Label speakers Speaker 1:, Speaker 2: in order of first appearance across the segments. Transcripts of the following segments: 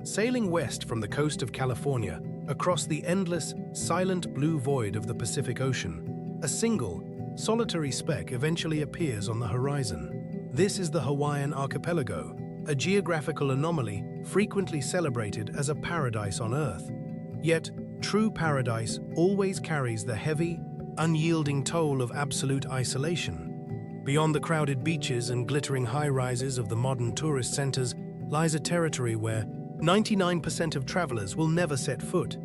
Speaker 1: Sailing west from the coast of California, across the endless, silent blue void of the Pacific Ocean, a single, solitary speck eventually appears on the horizon. This is the Hawaiian archipelago, a geographical anomaly frequently celebrated as a paradise on Earth. Yet, true paradise always carries the heavy, unyielding toll of absolute isolation. Beyond the crowded beaches and glittering high-rises of the modern tourist centers lies a territory where 99% of travelers will never set foot.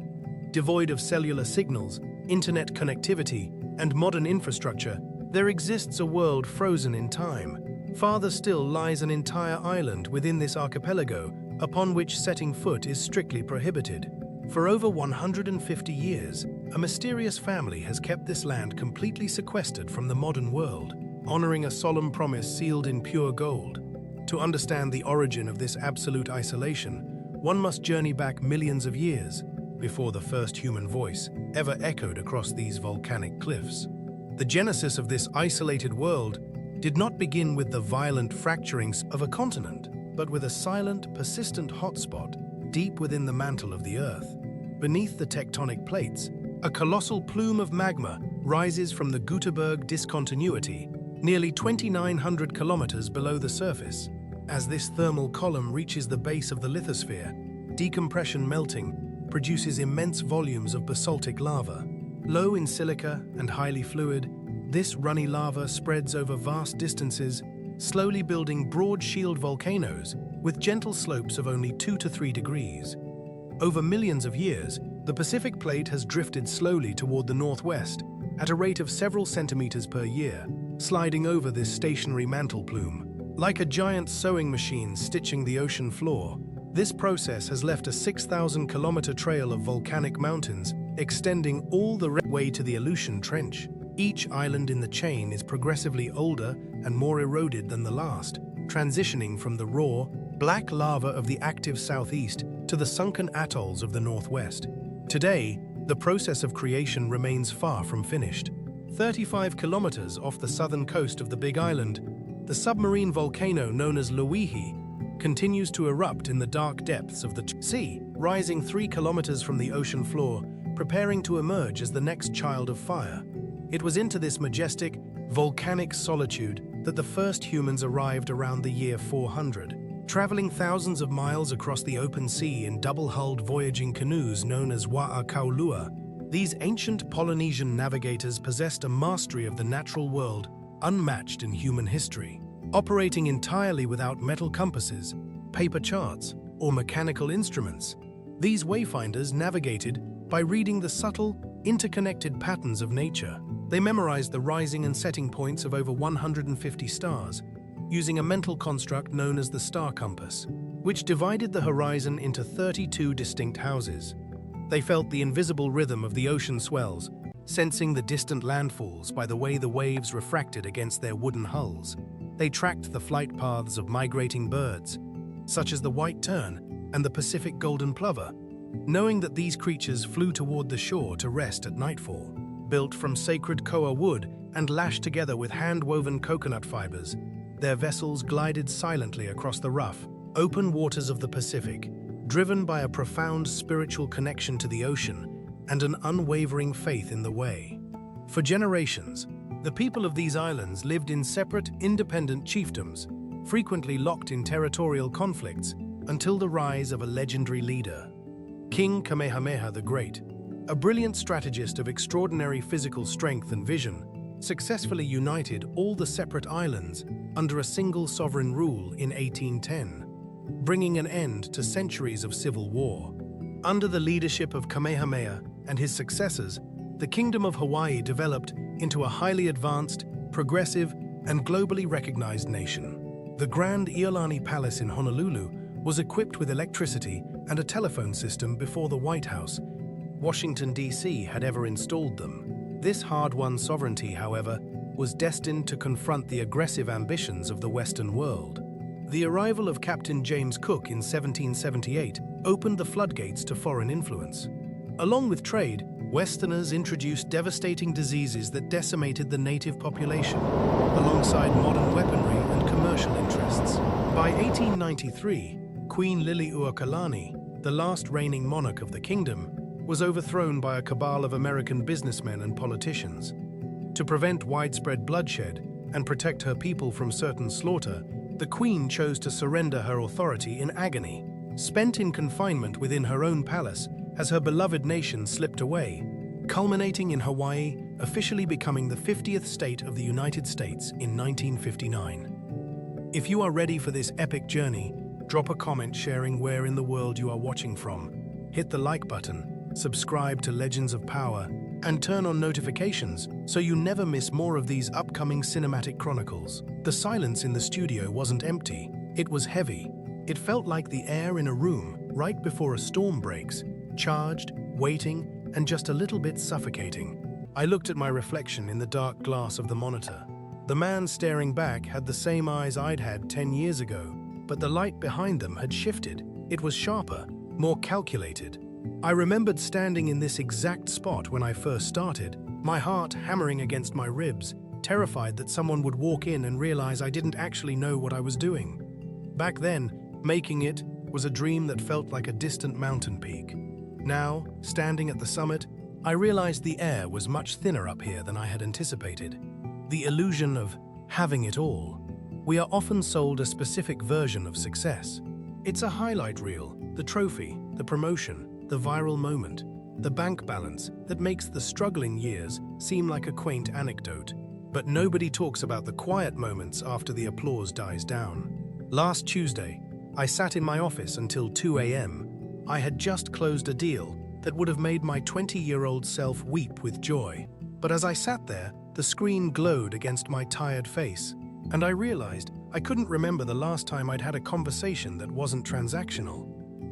Speaker 1: Devoid of cellular signals, internet connectivity, and modern infrastructure, there exists a world frozen in time. Farther still lies an entire island within this archipelago, upon which setting foot is strictly prohibited. For over 150 years, a mysterious family has kept this land completely sequestered from the modern world, honoring a solemn promise sealed in pure gold. To understand the origin of this absolute isolation, one must journey back millions of years before the first human voice ever echoed across these volcanic cliffs. The genesis of this isolated world did not begin with the violent fracturings of a continent, but with a silent, persistent hotspot deep within the mantle of the Earth. Beneath the tectonic plates, a colossal plume of magma rises from the Gutenberg discontinuity, nearly 2,900 kilometers below the surface. As this thermal column reaches the base of the lithosphere, decompression melting produces immense volumes of basaltic lava. Low in silica and highly fluid, this runny lava spreads over vast distances, slowly building broad shield volcanoes with gentle slopes of only 2 to 3 degrees. Over millions of years, the Pacific Plate has drifted slowly toward the northwest at a rate of several centimeters per year, sliding over this stationary mantle plume. Like a giant sewing machine stitching the ocean floor, this process has left a 6,000-kilometer trail of volcanic mountains extending all the way to the Aleutian Trench. Each island in the chain is progressively older and more eroded than the last, transitioning from the raw, black lava of the active southeast to the sunken atolls of the northwest. Today, the process of creation remains far from finished. 35 kilometers off the southern coast of the Big Island, the submarine volcano known as Loihi continues to erupt in the dark depths of the sea, rising 3 kilometers from the ocean floor, preparing to emerge as the next child of fire. It was into this majestic, volcanic solitude that the first humans arrived around the year 400. Traveling thousands of miles across the open sea in double-hulled voyaging canoes known as wa'akaulua, these ancient Polynesian navigators possessed a mastery of the natural world unmatched in human history. Operating entirely without metal compasses, paper charts, or mechanical instruments, these wayfinders navigated by reading the subtle, interconnected patterns of nature. They memorized the rising and setting points of over 150 stars, using a mental construct known as the star compass, which divided the horizon into 32 distinct houses. They felt the invisible rhythm of the ocean swells, sensing the distant landfalls by the way the waves refracted against their wooden hulls. They tracked the flight paths of migrating birds, such as the white tern and the Pacific golden plover, knowing that these creatures flew toward the shore to rest at nightfall. Built from sacred koa wood and lashed together with hand-woven coconut fibers, their vessels glided silently across the rough, open waters of the Pacific, driven by a profound spiritual connection to the ocean and an unwavering faith in the way. For generations, the people of these islands lived in separate, independent chiefdoms, frequently locked in territorial conflicts until the rise of a legendary leader, King Kamehameha the Great. A brilliant strategist of extraordinary physical strength and vision, successfully united all the separate islands under a single sovereign rule in 1810, bringing an end to centuries of civil war. Under the leadership of Kamehameha and his successors, the Kingdom of Hawaii developed into a highly advanced, progressive, and globally recognized nation. The Grand Iolani Palace in Honolulu was equipped with electricity and a telephone system before the White House, Washington, D.C. had ever installed them. This hard-won sovereignty, however, was destined to confront the aggressive ambitions of the Western world. The arrival of Captain James Cook in 1778 opened the floodgates to foreign influence. Along with trade, Westerners introduced devastating diseases that decimated the native population, alongside modern weaponry and commercial interests. By 1893, Queen Liliuokalani the last reigning monarch of the kingdom, was overthrown by a cabal of American businessmen and politicians. To prevent widespread bloodshed and protect her people from certain slaughter, the Queen chose to surrender her authority in agony. Spent in confinement within her own palace as her beloved nation slipped away, culminating in Hawaii officially becoming the 50th state of the United States in 1959. If you are ready for this epic journey, drop a comment sharing where in the world you are watching from. Hit the like button, subscribe to Legends of Power, and turn on notifications so you never miss more of these upcoming cinematic chronicles. The silence in the studio wasn't empty, it was heavy. It felt like the air in a room right before a storm breaks, charged, waiting, and just a little bit suffocating. I looked at my reflection in the dark glass of the monitor. The man staring back had the same eyes I'd had 10 years ago, but the light behind them had shifted. It was sharper, more calculated. I remembered standing in this exact spot when I first started, my heart hammering against my ribs, terrified that someone would walk in and realize I didn't actually know what I was doing. Back then, making it was a dream that felt like a distant mountain peak. Now, standing at the summit, I realized the air was much thinner up here than I had anticipated. The illusion of having it all. We are often sold a specific version of success. It's a highlight reel, the trophy, the promotion, the viral moment, the bank balance that makes the struggling years seem like a quaint anecdote. But nobody talks about the quiet moments after the applause dies down. Last Tuesday, I sat in my office until 2 a.m. I had just closed a deal that would have made my 20-year-old self weep with joy. But as I sat there, the screen glowed against my tired face, and I realized I couldn't remember the last time I'd had a conversation that wasn't transactional.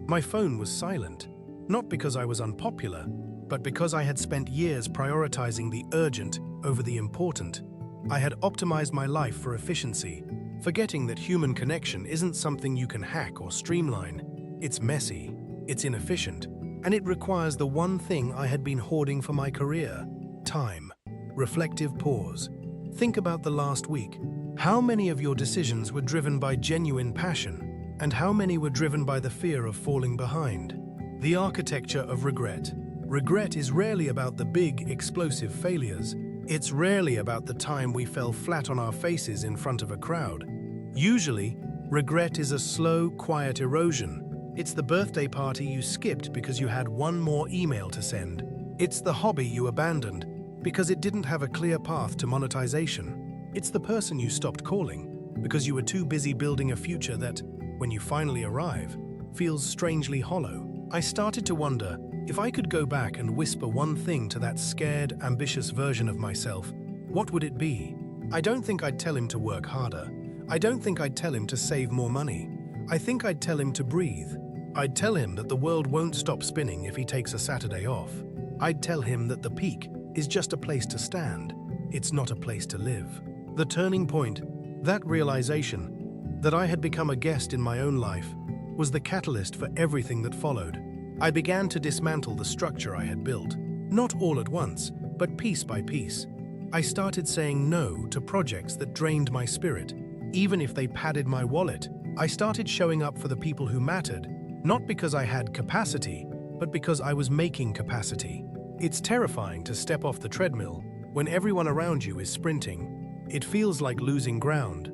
Speaker 1: My phone was silent, not because I was unpopular, but because I had spent years prioritizing the urgent over the important. I had optimized my life for efficiency, forgetting that human connection isn't something you can hack or streamline. It's messy, it's inefficient, and it requires the one thing I had been hoarding for my career: time. Reflective pause. Think about the last week. How many of your decisions were driven by genuine passion, and how many were driven by the fear of falling behind? The architecture of regret. Regret is rarely about the big, explosive failures. It's rarely about the time we fell flat on our faces in front of a crowd. Usually, regret is a slow, quiet erosion. It's the birthday party you skipped because you had one more email to send. It's the hobby you abandoned because it didn't have a clear path to monetization. It's the person you stopped calling because you were too busy building a future that, when you finally arrive, feels strangely hollow. I started to wonder if I could go back and whisper one thing to that scared, ambitious version of myself, what would it be? I don't think I'd tell him to work harder. I don't think I'd tell him to save more money. I think I'd tell him to breathe. I'd tell him that the world won't stop spinning if he takes a Saturday off. I'd tell him that the peak is just a place to stand. It's not a place to live. The turning point, that realization that I had become a guest in my own life, was the catalyst for everything that followed. I began to dismantle the structure I had built. Not all at once, but piece by piece. I started saying no to projects that drained my spirit. Even if they padded my wallet, I started showing up for the people who mattered, not because I had capacity, but because I was making capacity. It's terrifying to step off the treadmill when everyone around you is sprinting. It feels like losing ground.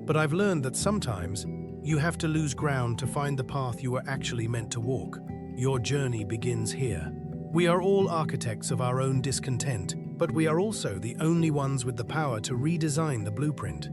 Speaker 1: But I've learned that sometimes you have to lose ground to find the path you were actually meant to walk. Your journey begins here. We are all architects of our own discontent, but we are also the only ones with the power to redesign the blueprint.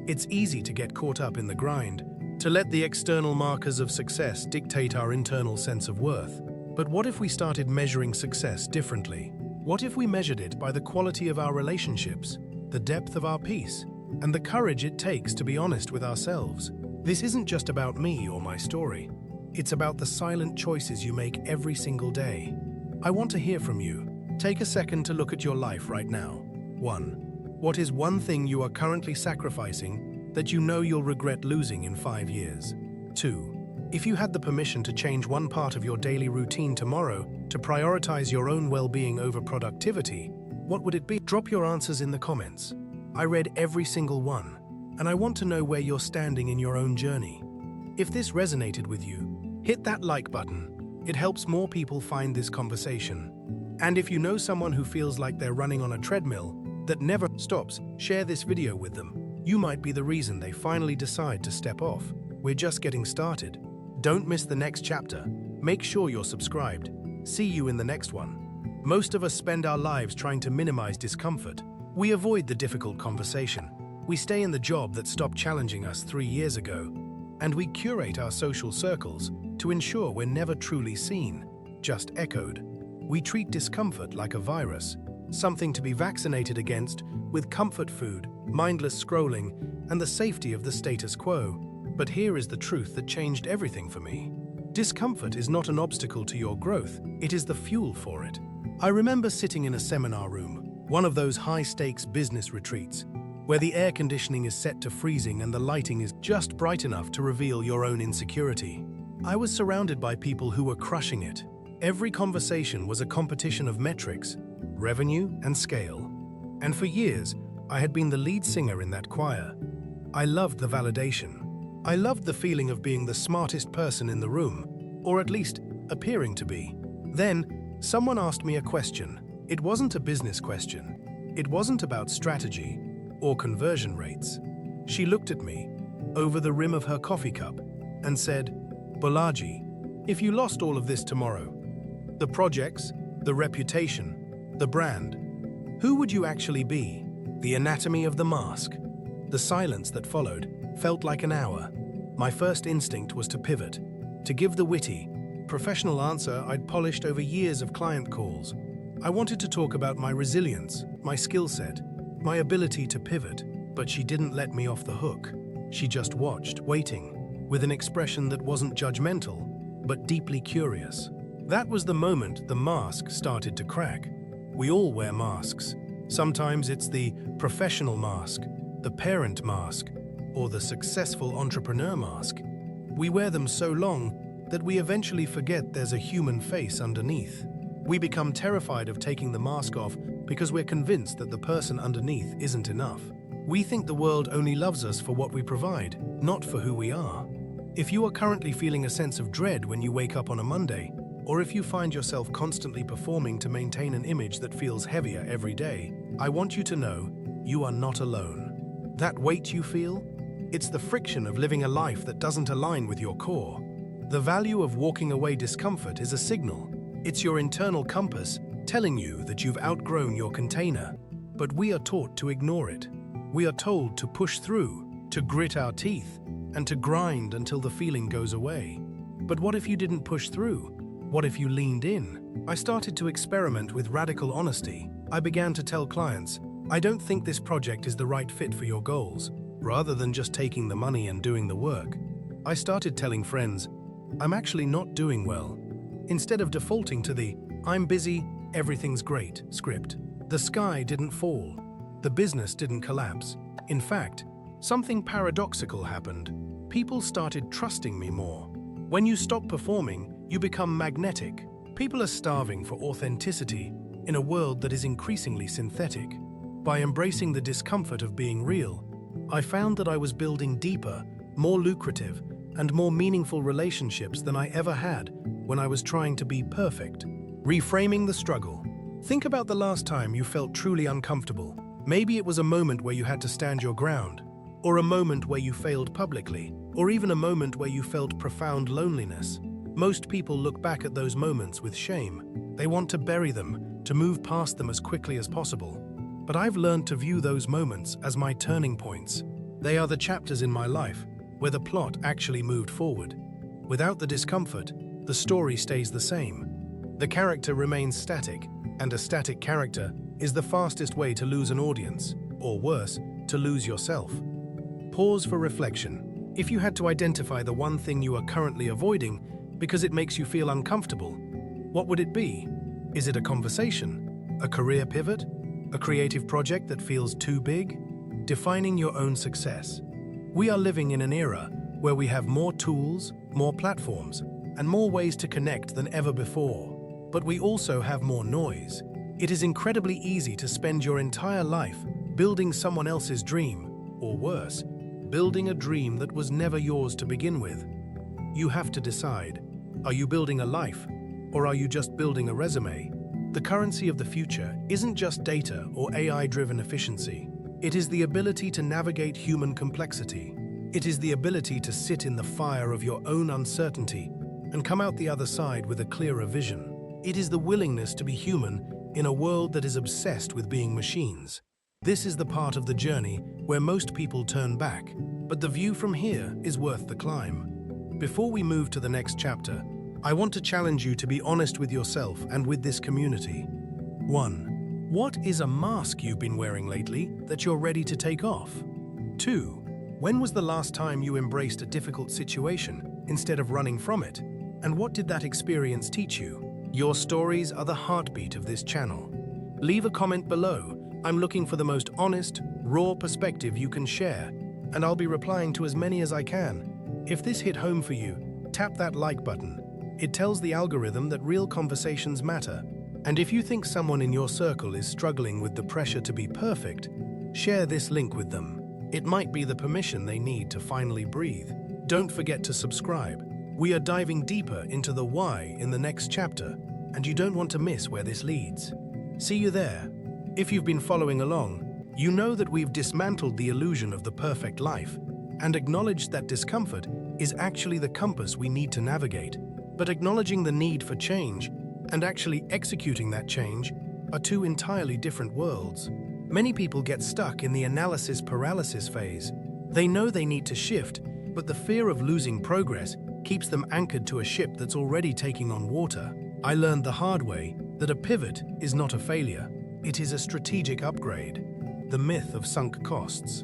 Speaker 1: It's easy to get caught up in the grind, to let the external markers of success dictate our internal sense of worth. But what if we started measuring success differently? What if we measured it by the quality of our relationships, the depth of our peace, and the courage it takes to be honest with ourselves? This isn't just about me or my story. It's about the silent choices you make every single day. I want to hear from you. Take a second to look at your life right now. 1. What is one thing you are currently sacrificing that you know you'll regret losing in 5 years? 2. If you had the permission to change one part of your daily routine tomorrow to prioritize your own well-being over productivity, what would it be? Drop your answers in the comments. I read every single one, and I want to know where you're standing in your own journey. If this resonated with you, hit that like button It helps more people find this conversation. And if you know someone who feels like they're running on a treadmill that never stops, share this video with them. You might be the reason they finally decide to step off. We're just getting started. Don't miss the next chapter. Make sure you're subscribed. See you in the next one. Most of us spend our lives trying to minimize discomfort. We avoid the difficult conversation. We stay in the job that stopped challenging us 3 years ago. And we curate our social circles to ensure we're never truly seen, just echoed. We treat discomfort like a virus, something to be vaccinated against with comfort food, mindless scrolling, and the safety of the status quo. But here is the truth that changed everything for me. Discomfort is not an obstacle to your growth, it is the fuel for it. I remember sitting in a seminar room, one of those high-stakes business retreats, where the air conditioning is set to freezing and the lighting is just bright enough to reveal your own insecurity. I was surrounded by people who were crushing it. Every conversation was a competition of metrics, revenue, and scale. And for years, I had been the lead singer in that choir. I loved the validation. I loved the feeling of being the smartest person in the room, or at least appearing to be. Then, someone asked me a question. It wasn't a business question. It wasn't about strategy or conversion rates. She looked at me, over the rim of her coffee cup, and said, "Balaji, if you lost all of this tomorrow, the projects, the reputation, the brand, who would you actually be?" The anatomy of the mask. The silence that followed felt like an hour. My first instinct was to pivot, to give the witty, professional answer I'd polished over years of client calls. I wanted to talk about my resilience, my skill set, my ability to pivot, but she didn't let me off the hook. She just watched, waiting, with an expression that wasn't judgmental, but deeply curious. That was the moment the mask started to crack. We all wear masks. Sometimes it's the professional mask, the parent mask, or the successful entrepreneur mask. We wear them so long that we eventually forget there's a human face underneath. We become terrified of taking the mask off because we're convinced that the person underneath isn't enough. We think the world only loves us for what we provide, not for who we are. If you are currently feeling a sense of dread when you wake up on a Monday, or if you find yourself constantly performing to maintain an image that feels heavier every day, I want you to know you are not alone. That weight you feel? It's the friction of living a life that doesn't align with your core. The value of walking away discomfort is a signal. It's your internal compass telling you that you've outgrown your container. But we are taught to ignore it. We are told to push through, to grit our teeth, and to grind until the feeling goes away. But what if you didn't push through? What if you leaned in? I started to experiment with radical honesty. I began to tell clients, I don't think this project is the right fit for your goals, rather than just taking the money and doing the work. I started telling friends, I'm actually not doing well. Instead of defaulting to the, I'm busy, everything's great script. The sky didn't fall. The business didn't collapse. In fact, something paradoxical happened. People started trusting me more. When you stop performing, you become magnetic. People are starving for authenticity in a world that is increasingly synthetic. By embracing the discomfort of being real, I found that I was building deeper, more lucrative, and more meaningful relationships than I ever had when I was trying to be perfect. Reframing the struggle. Think about the last time you felt truly uncomfortable. Maybe it was a moment where you had to stand your ground, or a moment where you failed publicly, or even a moment where you felt profound loneliness. Most people look back at those moments with shame. They want to bury them, to move past them as quickly as possible. But I've learned to view those moments as my turning points. They are the chapters in my life where the plot actually moved forward. Without the discomfort, the story stays the same. The character remains static, and a static character is the fastest way to lose an audience, or worse, to lose yourself. Pause for reflection. If you had to identify the one thing you are currently avoiding because it makes you feel uncomfortable, what would it be? Is it a conversation? A career pivot? A creative project that feels too big? Defining your own success. We are living in an era where we have more tools, more platforms, and more ways to connect than ever before. But we also have more noise. It is incredibly easy to spend your entire life building someone else's dream, or worse, building a dream that was never yours to begin with. You have to decide, are you building a life Or are you just building a resume? The currency of the future isn't just data or AI-driven efficiency. It is the ability to navigate human complexity. It is the ability to sit in the fire of your own uncertainty and come out the other side with a clearer vision. It is the willingness to be human in a world that is obsessed with being machines. This is the part of the journey where most people turn back, but the view from here is worth the climb. Before we move to the next chapter, I want to challenge you to be honest with yourself and with this community. 1. What is a mask you've been wearing lately that you're ready to take off? 2. When was the last time you embraced a difficult situation instead of running from it? And what did that experience teach you? Your stories are the heartbeat of this channel. Leave a comment below. I'm looking for the most honest, raw perspective you can share, and I'll be replying to as many as I can. If this hit home for you, tap that like button. It tells the algorithm that real conversations matter. And if you think someone in your circle is struggling with the pressure to be perfect, share this link with them. It might be the permission they need to finally breathe. Don't forget to subscribe. We are diving deeper into the why in the next chapter, and you don't want to miss where this leads. See you there. If you've been following along, you know that we've dismantled the illusion of the perfect life and acknowledged that discomfort is actually the compass we need to navigate. But acknowledging the need for change and actually executing that change are two entirely different worlds. Many people get stuck in the analysis paralysis phase. They know they need to shift, but the fear of losing progress keeps them anchored to a ship that's already taking on water. I learned the hard way that a pivot is not a failure. It is a strategic upgrade. The myth of sunk costs.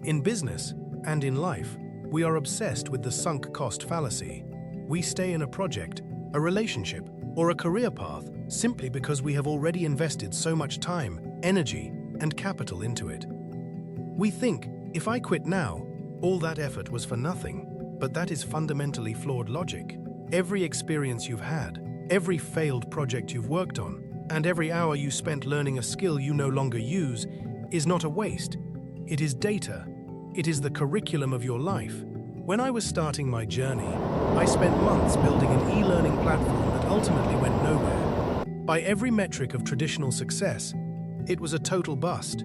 Speaker 1: In business and in life, we are obsessed with the sunk cost fallacy. We stay in a project, a relationship, or a career path simply because we have already invested so much time, energy, and capital into it. We think, if I quit now, all that effort was for nothing. But that is fundamentally flawed logic. Every experience you've had, every failed project you've worked on, and every hour you spent learning a skill you no longer use is not a waste. It is data. It is the curriculum of your life. When I was starting my journey, I spent months building an e-learning platform that ultimately went nowhere. By every metric of traditional success, it was a total bust.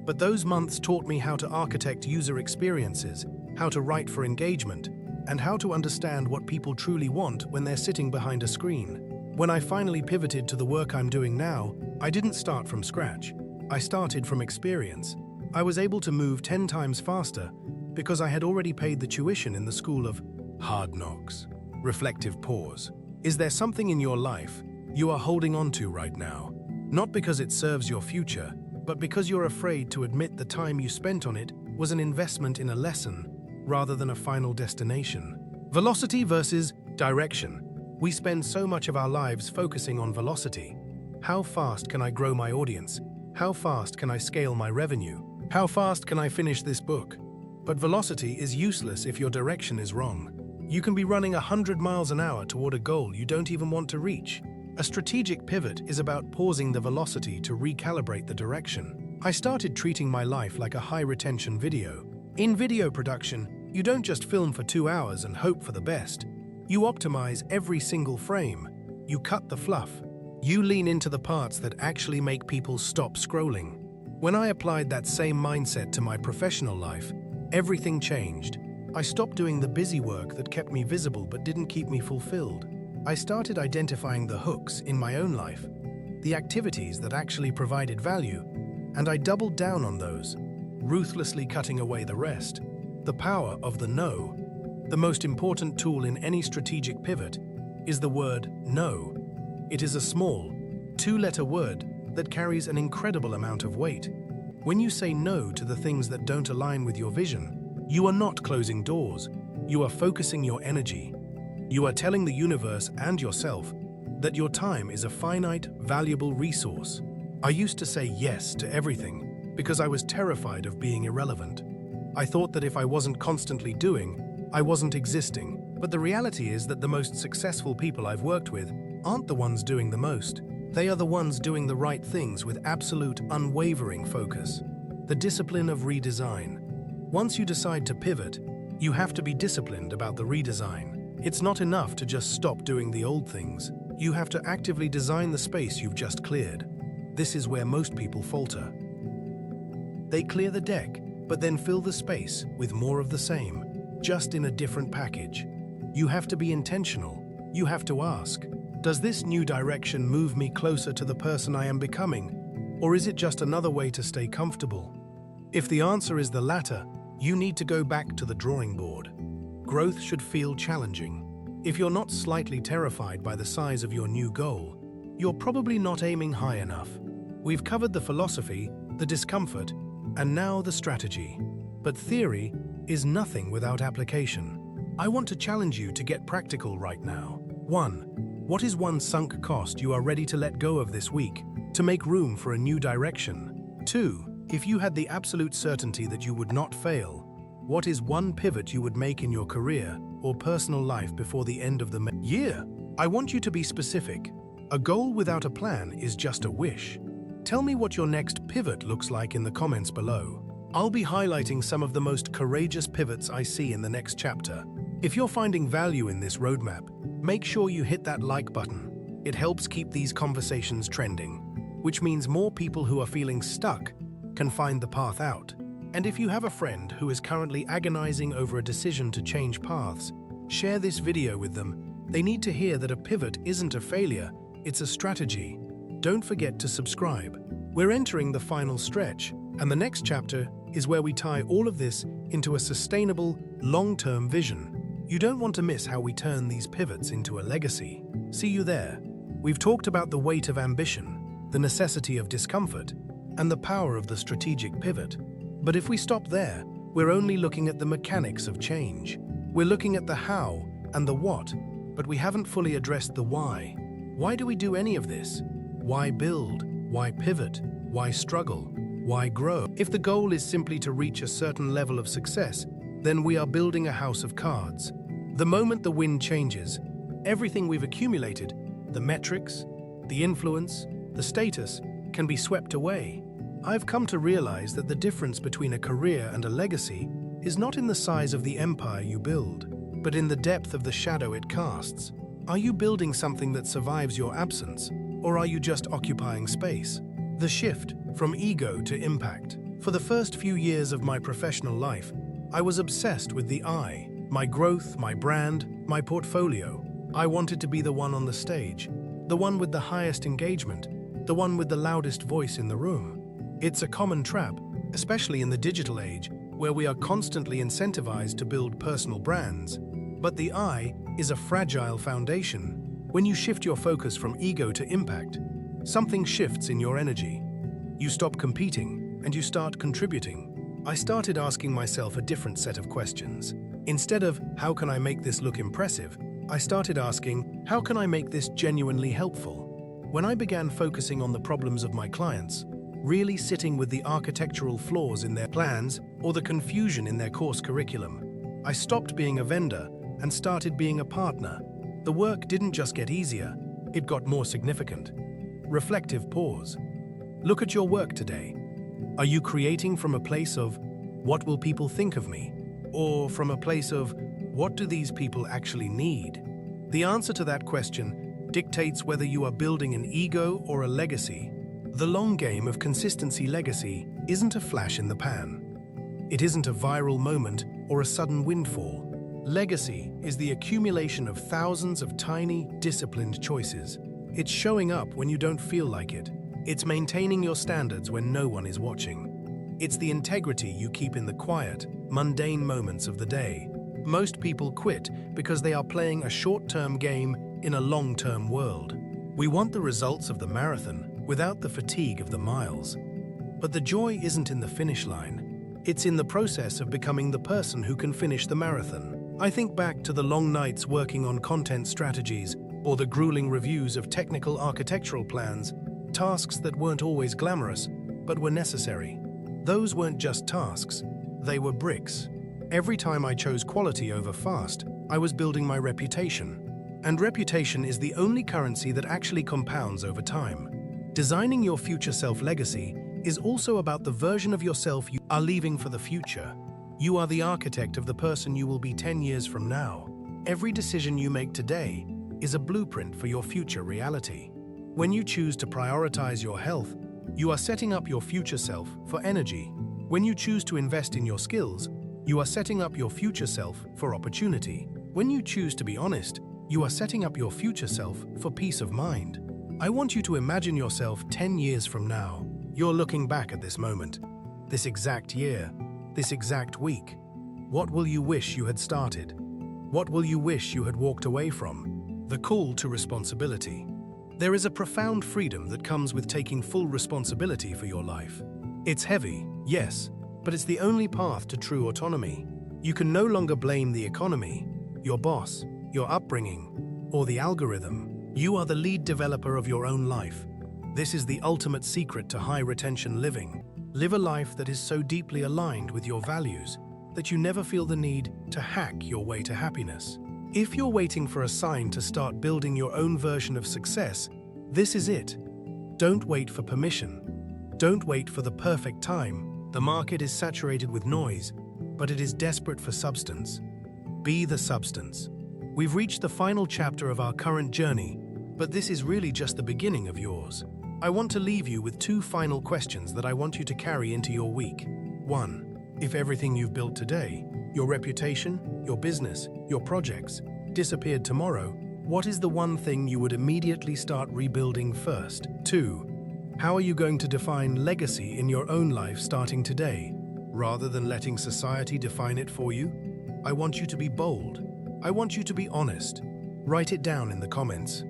Speaker 1: But those months taught me how to architect user experiences, how to write for engagement, and how to understand what people truly want when they're sitting behind a screen. When I finally pivoted to the work I'm doing now, I didn't start from scratch. I started from experience. I was able to move 10 times faster because I had already paid the tuition in the school of hard knocks. Reflective pause. Is there something in your life you are holding on to right now? Not because it serves your future, but because you're afraid to admit the time you spent on it was an investment in a lesson rather than a final destination. Velocity versus direction. We spend so much of our lives focusing on velocity. How fast can I grow my audience? How fast can I scale my revenue? How fast can I finish this book? But velocity is useless if your direction is wrong. You can be running 100 miles an hour toward a goal you don't even want to reach. A strategic pivot is about pausing the velocity to recalibrate the direction. I started treating my life like a high-retention video. In video production, you don't just film for 2 hours and hope for the best. You optimize every single frame. You cut the fluff. You lean into the parts that actually make people stop scrolling. When I applied that same mindset to my professional life, everything changed. I stopped doing the busy work that kept me visible but didn't keep me fulfilled. I started identifying the hooks in my own life, the activities that actually provided value, and I doubled down on those, ruthlessly cutting away the rest. The power of the no. The most important tool in any strategic pivot is the word no. It is a small, 2-letter word that carries an incredible amount of weight. When you say no to the things that don't align with your vision, you are not closing doors. You are focusing your energy. You are telling the universe and yourself that your time is a finite, valuable resource. I used to say yes to everything because I was terrified of being irrelevant. I thought that if I wasn't constantly doing, I wasn't existing. But the reality is that the most successful people I've worked with aren't the ones doing the most. They are the ones doing the right things with absolute, unwavering focus. The discipline of redesign. Once you decide to pivot, you have to be disciplined about the redesign. It's not enough to just stop doing the old things. You have to actively design the space you've just cleared. This is where most people falter. They clear the deck, but then fill the space with more of the same, just in a different package. You have to be intentional. You have to ask, does this new direction move me closer to the person I am becoming, or is it just another way to stay comfortable? If the answer is the latter, you need to go back to the drawing board. Growth should feel challenging. If you're not slightly terrified by the size of your new goal, you're probably not aiming high enough. We've covered the philosophy, the discomfort, and now the strategy. But theory is nothing without application. I want to challenge you to get practical right now. 1. What is one sunk cost you are ready to let go of this week to make room for a new direction? 2. If you had the absolute certainty that you would not fail, what is one pivot you would make in your career or personal life before the end of the year? I want you to be specific. A goal without a plan is just a wish. Tell me what your next pivot looks like in the comments below. I'll be highlighting some of the most courageous pivots I see in the next chapter. If you're finding value in this roadmap, make sure you hit that like button. It helps keep these conversations trending, which means more people who are feeling stuck can find the path out. And if you have a friend who is currently agonizing over a decision to change paths, share this video with them. They need to hear that a pivot isn't a failure, it's a strategy. Don't forget to subscribe. We're entering the final stretch, and the next chapter is where we tie all of this into a sustainable, long-term vision. You don't want to miss how we turn these pivots into a legacy. See you there. We've talked about the weight of ambition, the necessity of discomfort, and the power of the strategic pivot. But if we stop there, we're only looking at the mechanics of change. We're looking at the how and the what, but we haven't fully addressed the why. Why do we do any of this? Why build? Why pivot? Why struggle? Why grow? If the goal is simply to reach a certain level of success, then we are building a house of cards. The moment the wind changes, everything we've accumulated, the metrics, the influence, the status, can be swept away. I've come to realize that the difference between a career and a legacy is not in the size of the empire you build, but in the depth of the shadow it casts. Are you building something that survives your absence, or are you just occupying space? The shift from ego to impact. For the first few years of my professional life, I was obsessed with the I, my growth, my brand, my portfolio. I wanted to be the one on the stage, the one with the highest engagement, the one with the loudest voice in the room. It's a common trap, especially in the digital age, where we are constantly incentivized to build personal brands. But the I is a fragile foundation. When you shift your focus from ego to impact, something shifts in your energy. You stop competing and you start contributing. I started asking myself a different set of questions. Instead of, how can I make this look impressive? I started asking, how can I make this genuinely helpful? When I began focusing on the problems of my clients, really sitting with the architectural flaws in their plans or the confusion in their course curriculum, I stopped being a vendor and started being a partner. The work didn't just get easier, it got more significant. Reflective pause. Look at your work today. Are you creating from a place of, what will people think of me? Or from a place of, what do these people actually need? The answer to that question dictates whether you are building an ego or a legacy. The long game of consistency legacy isn't a flash in the pan. It isn't a viral moment or a sudden windfall. Legacy is the accumulation of thousands of tiny, disciplined choices. It's showing up when you don't feel like it. It's maintaining your standards when no one is watching. It's the integrity you keep in the quiet, mundane moments of the day. Most people quit because they are playing a short-term game in a long-term world. We want the results of the marathon without the fatigue of the miles. But the joy isn't in the finish line. It's in the process of becoming the person who can finish the marathon. I think back to the long nights working on content strategies or the grueling reviews of technical architectural plans, tasks that weren't always glamorous, but were necessary. Those weren't just tasks, they were bricks. Every time I chose quality over fast, I was building my reputation. And reputation is the only currency that actually compounds over time. Designing your future self-legacy is also about the version of yourself you are leaving for the future. You are the architect of the person you will be 10 years from now. Every decision you make today, is a blueprint for your future reality. When you choose to prioritize your health, you are setting up your future self for energy. When you choose to invest in your skills, you are setting up your future self for opportunity. When you choose to be honest, you are setting up your future self for peace of mind. I want you to imagine yourself 10 years from now. You're looking back at this moment, this exact year, this exact week. What will you wish you had started? What will you wish you had walked away from? The call to responsibility. There is a profound freedom that comes with taking full responsibility for your life. It's heavy, yes, but it's the only path to true autonomy. You can no longer blame the economy, your boss, your upbringing, or the algorithm. You are the lead developer of your own life. This is the ultimate secret to high-retention living. Live a life that is so deeply aligned with your values that you never feel the need to hack your way to happiness. If you're waiting for a sign to start building your own version of success, this is it. Don't wait for permission. Don't wait for the perfect time. The market is saturated with noise, but it is desperate for substance. Be the substance. We've reached the final chapter of our current journey, but this is really just the beginning of yours. I want to leave you with 2 final questions that I want you to carry into your week. 1. If everything you've built today, your reputation, your business, your projects, disappeared tomorrow, what is the one thing you would immediately start rebuilding first? 2. How are you going to define legacy in your own life starting today, rather than letting society define it for you? I want you to be bold. I want you to be honest. Write it down in the comments.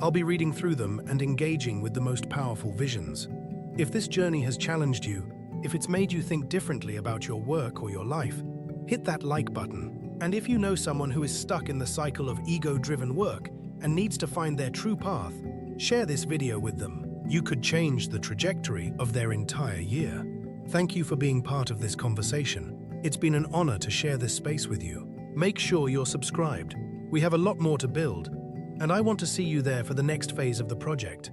Speaker 1: I'll be reading through them and engaging with the most powerful visions. If this journey has challenged you, if it's made you think differently about your work or your life, hit that like button. And if you know someone who is stuck in the cycle of ego-driven work and needs to find their true path, share this video with them. You could change the trajectory of their entire year. Thank you for being part of this conversation. It's been an honor to share this space with you. Make sure you're subscribed. We have a lot more to build, and I want to see you there for the next phase of the project.